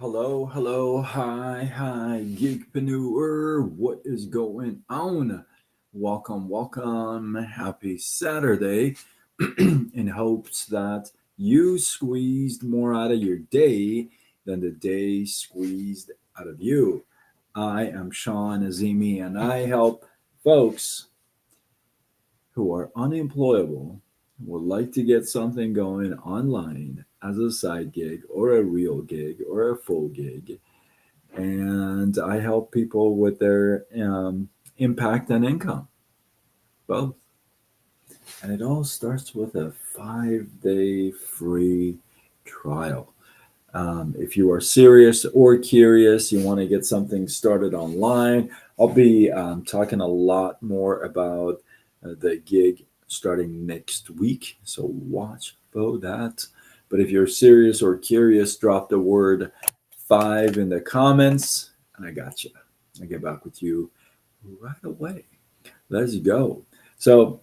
Hello, hello, hi, geekpreneur. What is going on? Welcome, welcome. Happy Saturday. In hopes that you squeezed more out of your day than the day squeezed out of you. I am Sean Azimi, and I help folks who are unemployable, would like to get something going online as a side gig or a real gig or a full gig. And I help people with their impact and income, both. And it all starts with a 5 day free trial. If you are serious or curious, you want to get something started online, I'll be talking a lot more about the gig starting next week. So watch for that. But if you're serious or curious, drop the word five in the comments, and I got you. I'll get back with you right away. Let's go. So,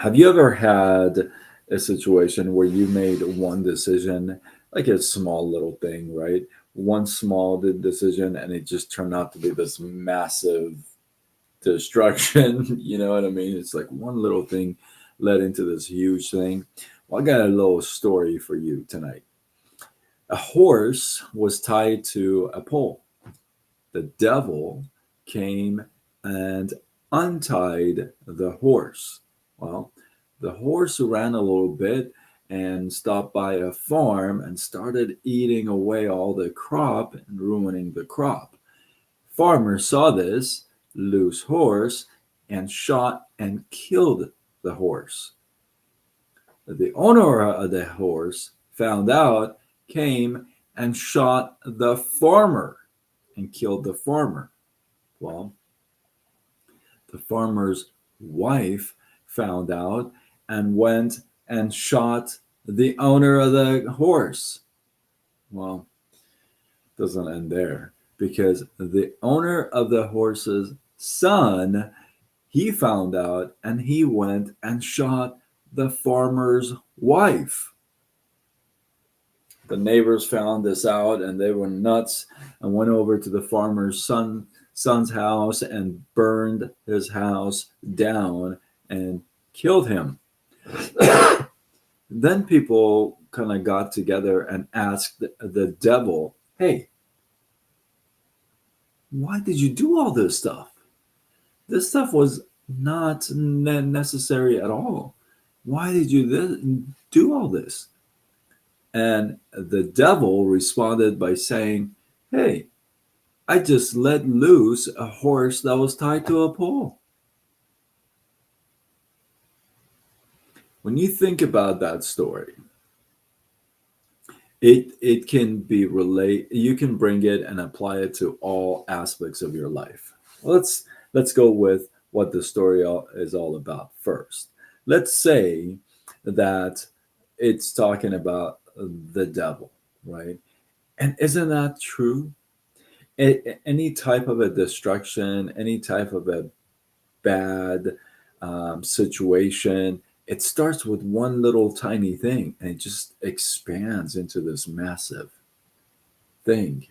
have you ever had a situation where you made one decision, like a small little thing, right? One small decision, and it just turned out to be this massive destruction. You know what I mean? It's like one little thing led into this huge thing. Well, I got a little story for you tonight. A horse was tied to a pole. The devil came and untied the horse. Well, the horse ran a little bit and stopped by a farm and started eating away all the crop and ruining the crop. Farmer saw this loose horse and shot and killed the horse. The owner of the horse found out, came and shot the farmer and killed the farmer. Well, the farmer's wife found out and went and shot the owner of the horse. Well, it doesn't end there because the owner of the horse's son, he found out and he went and shot the farmer's wife. The neighbors found this out and they were nuts and went over to the farmer's son's house and burned his house down and killed him. Then people kind of got together and asked the devil, "Hey, why did you do all this stuff? This stuff was not necessary at all. Why did you do all this?" And the devil responded by saying, "Hey, I just let loose a horse that was tied to a pole." When you think about that story, it can be relate. You can bring it and apply it to all aspects of your life. Let's go with what the story is all about first. Let's say that it's talking about the devil, right? And isn't that true? Any type of a destruction, any type of a bad situation, it starts with one little tiny thing and it just expands into this massive thing.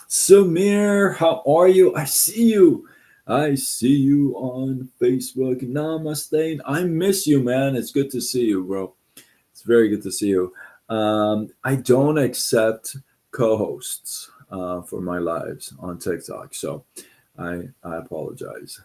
Samir, how are you? I see you. I see you on Facebook. Namaste. I miss you, man. It's good to see you, bro. It's very good to see you. I don't accept co-hosts for my lives on TikTok, so I apologize.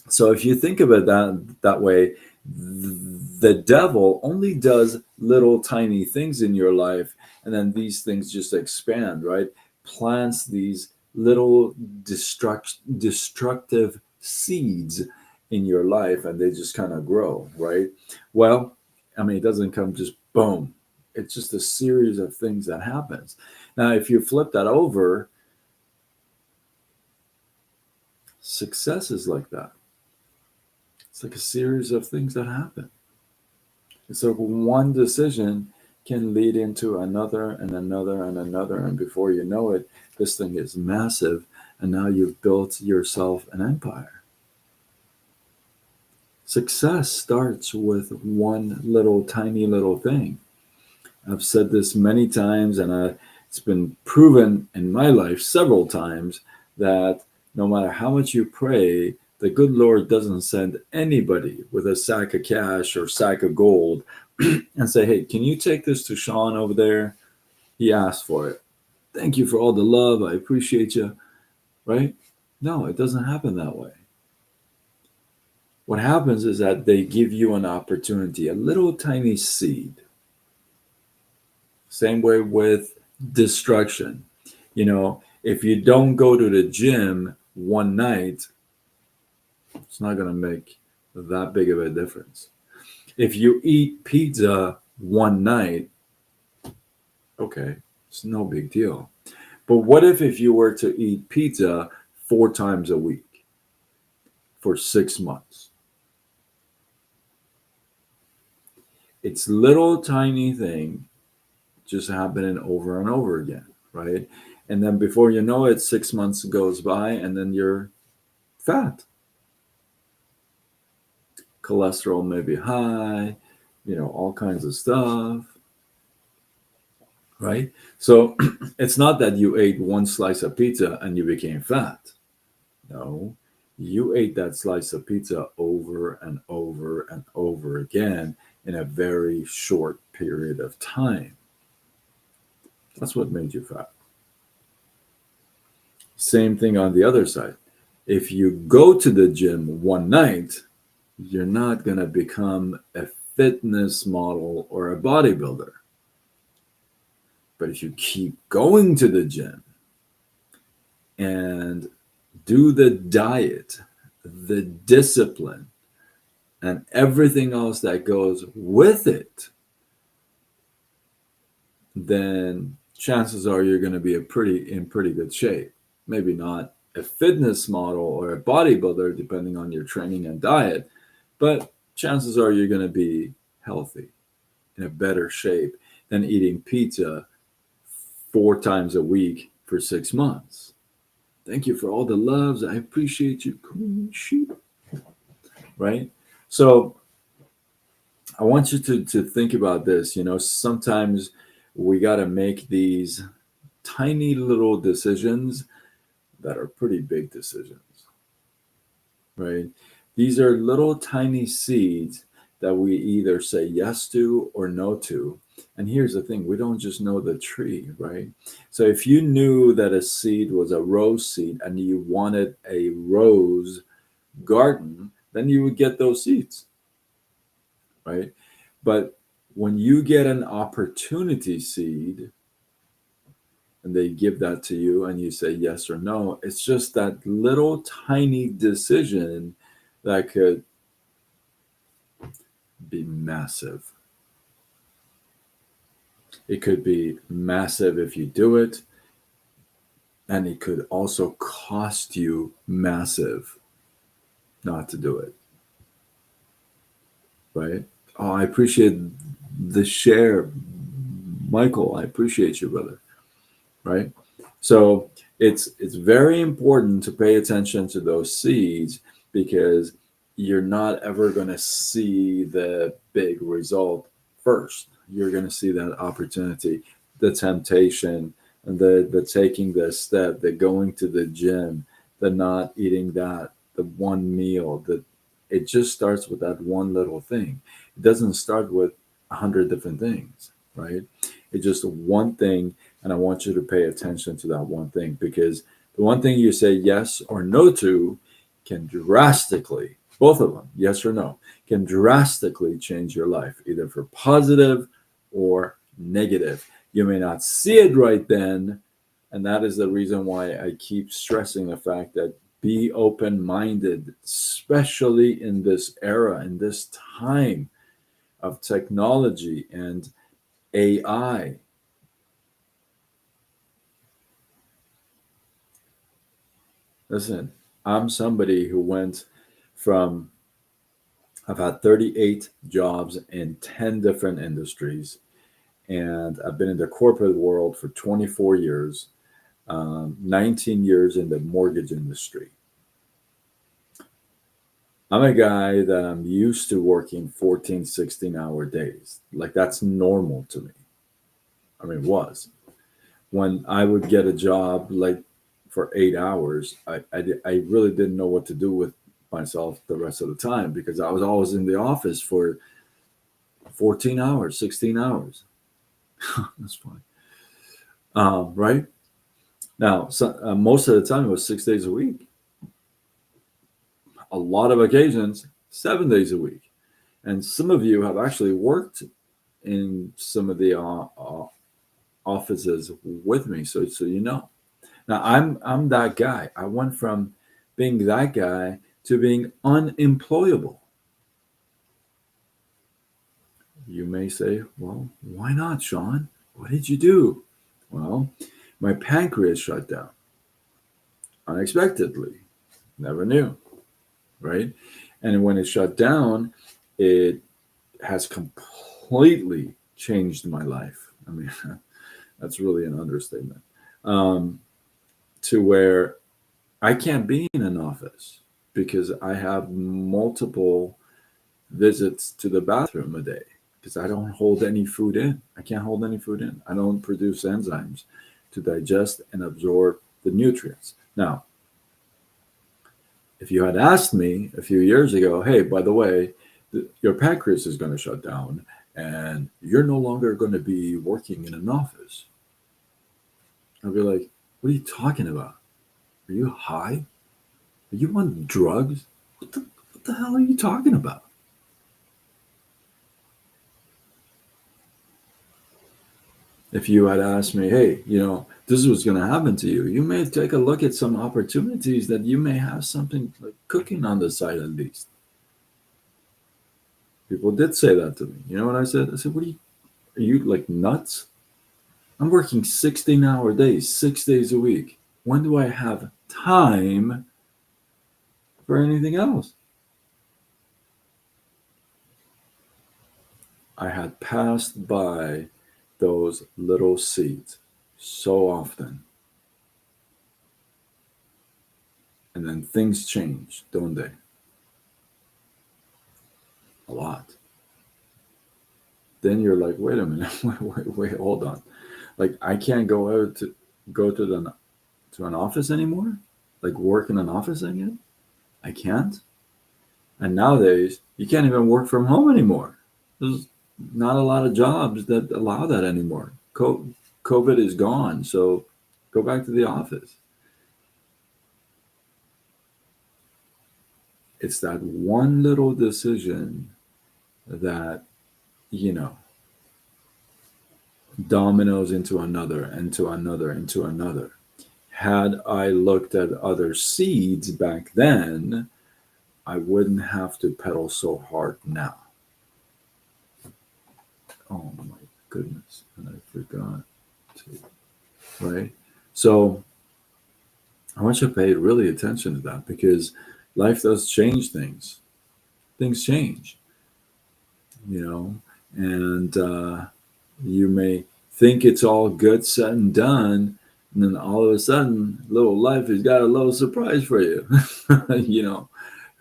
So if you think of it that way, the devil only does little tiny things in your life, and then these things just expand, right? Plants these little destructive seeds in your life, and they just kind of grow, right? Well, I mean, it doesn't come just boom. It's just a series of things that happens. Now, if you flip that over, success is like that. It's like a series of things that happen. So one decision can lead into another and another and another. And before you know it, this thing is massive. And now you've built yourself an empire. Success starts with one little tiny little thing. I've said this many times, and it's been proven in my life several times that no matter how much you pray, the good Lord doesn't send anybody with a sack of cash or sack of gold and say, "Hey, can you take this to Sean over there? He asked for it. Thank you for all the love. I appreciate you." Right? No, it doesn't happen that way. What happens is that they give you an opportunity, a little tiny seed. Same way with destruction. If you don't go to the gym one night, it's not going to make that big of a difference. If you eat pizza one night, okay, it's no big deal. But what if you were to eat pizza 4 times a week for 6 months? It's little tiny thing just happening over and over again, right? And then before you know it, 6 months goes by, and then you're fat. Cholesterol may be high, all kinds of stuff, right? So it's not that you ate one slice of pizza and you became fat. No, you ate that slice of pizza over and over and over again in a very short period of time. That's what made you fat. Same thing on the other side. If you go to the gym one night, you're not going to become a fitness model or a bodybuilder. But if you keep going to the gym and do the diet, the discipline, and everything else that goes with it, then chances are you're going to be in pretty good shape. Maybe not a fitness model or a bodybuilder, depending on your training and diet, but chances are you're going to be healthy, in a better shape than eating pizza 4 times a week for 6 months. Thank you for all the loves. I appreciate you, queen sheep. Right? So I want you to think about this. Sometimes we got to make these tiny little decisions that are pretty big decisions, right? These are little tiny seeds that we either say yes to or no to. And here's the thing, we don't just know the tree, right? So if you knew that a seed was a rose seed and you wanted a rose garden, then you would get those seeds, right? But when you get an opportunity seed and they give that to you and you say yes or no, it's just that little tiny decision that could be massive. It could be massive if you do it, and it could also cost you massive not to do it, right? Oh, I appreciate the share, Michael. I appreciate you, brother. Right? So it's very important to pay attention to those seeds because you're not ever going to see the big result first. You're going to see that opportunity, the temptation, and the taking the step, the going to the gym, the not eating that, the one meal. That it just starts with that one little thing. It doesn't start with 100 different things, right? It's just one thing, and I want you to pay attention to that one thing because the one thing you say yes or no to can drastically, both of them, yes or no, can drastically change your life, either for positive or negative. You may not see it right then, and that is the reason why I keep stressing the fact that be open minded, especially in this era, in this time of technology and AI. Listen, I'm somebody who went from, I've had 38 jobs in 10 different industries, and I've been in the corporate world for 24 years, 19 years in the mortgage industry. I'm a guy that I'm used to working 14, 16-hour days. Like that's normal to me. I mean, was when I would get a job like for 8 hours, I really didn't know what to do with myself the rest of the time because I was always in the office for 14 hours, 16 hours. That's funny. Right? Now, most of the time it was 6 days a week. A lot of occasions, 7 days a week. And some of you have actually worked in some of the offices with me, so you know. Now I'm that guy. I went from being that guy to being unemployable. You may say, well, why not, Sean? What did you do? Well, my pancreas shut down unexpectedly. Never knew, right? And when it shut down, it has completely changed my life. I mean, that's really an understatement. Um, to where I can't be in an office because I have multiple visits to the bathroom a day because I don't hold any food in. I can't hold any food in. I don't produce enzymes to digest and absorb the nutrients. Now, if you had asked me a few years ago, hey, by the way, your pancreas is going to shut down and you're no longer going to be working in an office, I'd be like, what are you talking about? Are you high? Are you on drugs? What the hell are you talking about? If you had asked me, hey, this is what's going to happen to you, you may take a look at some opportunities that you may have something like cooking on the side at least. People did say that to me. You know what I said? I said, are you like nuts? I'm working 16-hour days, 6 days a week. When do I have time for anything else? I had passed by those little seeds so often. And then things change, don't they? A lot. Then you're like, wait a minute, wait, hold on. Like I can't go to an office anymore? Like work in an office again? I can't. And nowadays, you can't even work from home anymore. There's not a lot of jobs that allow that anymore. COVID is gone, so go back to the office. It's that one little decision that, you know, dominoes into another, into another, into another. Had I looked at other seeds back then, I wouldn't have to pedal so hard now. Oh my goodness, and I forgot to, right? So I want you to pay really attention to that because life does change things. Things change, and you may think it's all good, said and done, and then all of a sudden, little life has got a little surprise for you.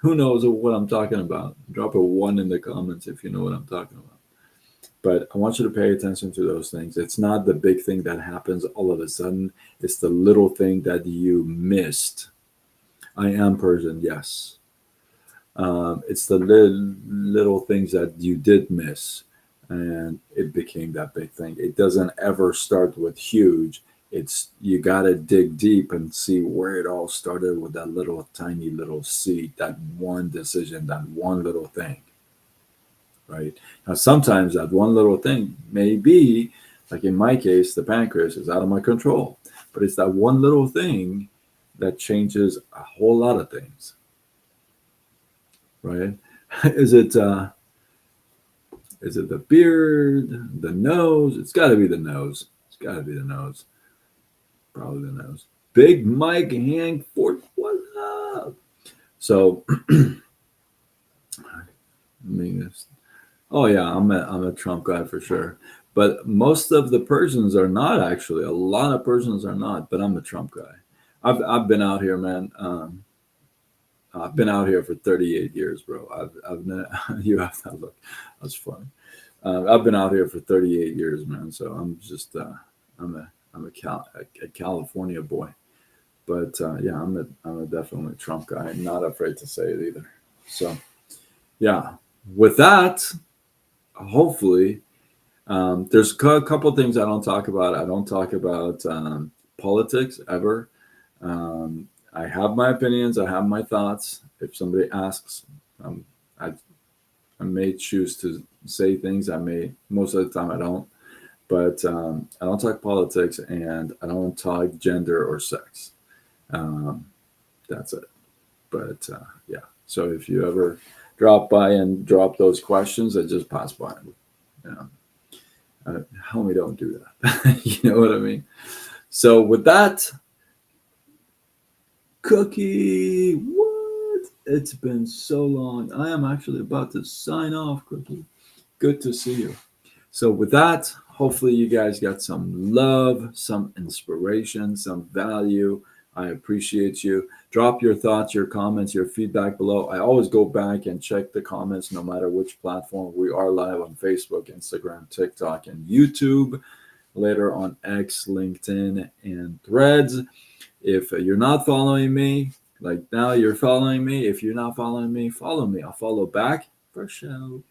Who knows what I'm talking about? Drop a one in the comments if you know what I'm talking about. But I want you to pay attention to those things. It's not the big thing that happens all of a sudden. It's the little thing that you missed. I am Persian, yes. It's the little things that you did miss, and it became that big thing. It doesn't ever start with huge. It's you got to dig deep and see where it all started with that little tiny little seed, that one decision, that one little thing. Right now, sometimes that one little thing may be, like in my case, the pancreas is out of my control, but it's that one little thing that changes a whole lot of things. Right? Is it the beard, the nose? It's got to be the nose. It's got to be the nose. Probably the nose. Big Mike Hankford, what's up? So, I mean, oh yeah, I'm a Trump guy for sure. But most of the Persians are not actually. A lot of Persians are not. But I'm a Trump guy. I've been out here, man. I've been out here for 38 years, bro. You have that look. That's funny. I've been out here for 38 years, man. So I'm a California boy. But yeah, I'm a definitely Trump guy. I'm not afraid to say it either. So yeah, with that, hopefully, there's a couple things I don't talk about. I don't talk about politics ever. I have my opinions. I have my thoughts. If somebody asks, um, I I may choose to say things. I may most of the time I don't. But I don't talk politics and I don't talk gender or sex. Um, that's it. But yeah. So if you ever drop by and drop those questions, I just pass by. You know, homie, don't do that. You know what I mean? So with that, Cookie, what? It's been so long. I am actually about to sign off, Cookie. Good to see you. So with that, hopefully you guys got some love, some inspiration, some value. I appreciate you. Drop your thoughts, your comments, your feedback below. I always go back and check the comments no matter which platform. We are live on Facebook, Instagram, TikTok, and YouTube. Later on X, LinkedIn, and Threads. If you're not following me, like now you're following me. If you're not following me, follow me. I'll follow back for sure.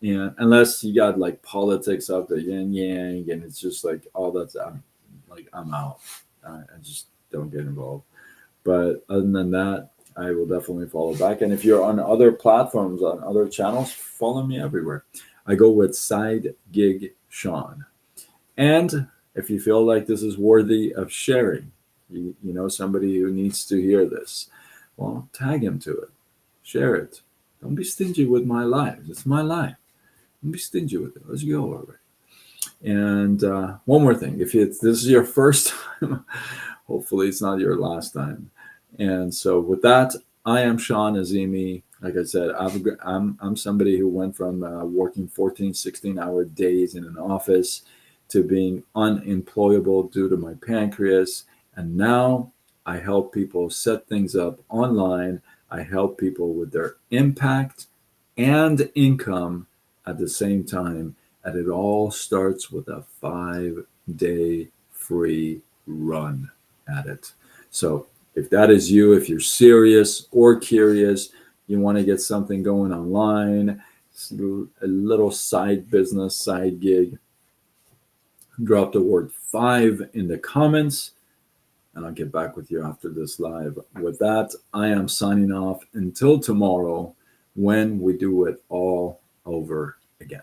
Yeah, unless you got like politics up the yin yang, and it's just like all that's I'm out. I just don't get involved. But other than that, I will definitely follow back. And if you're on other platforms, on other channels, follow me everywhere. I go with Side Gig Sean. And if you feel like this is worthy of sharing, you know somebody who needs to hear this, well, tag him to it, share it. Don't be stingy with my life. It's my life. Don't be stingy with it. Let's go already. And one more thing, if this is your first time, hopefully it's not your last time. And so with that, I am Sean Azimi. Like I said, I'm somebody who went from working 14, 16-hour days in an office to being unemployable due to my pancreas. And now I help people set things up online. I help people with their impact and income at the same time. And it all starts with a 5-day free run at it. So if that is you, if you're serious or curious, you want to get something going online, a little side business, side gig, drop the word 5 in the comments and I'll get back with you after this live. With that, I am signing off until tomorrow when we do it all over again.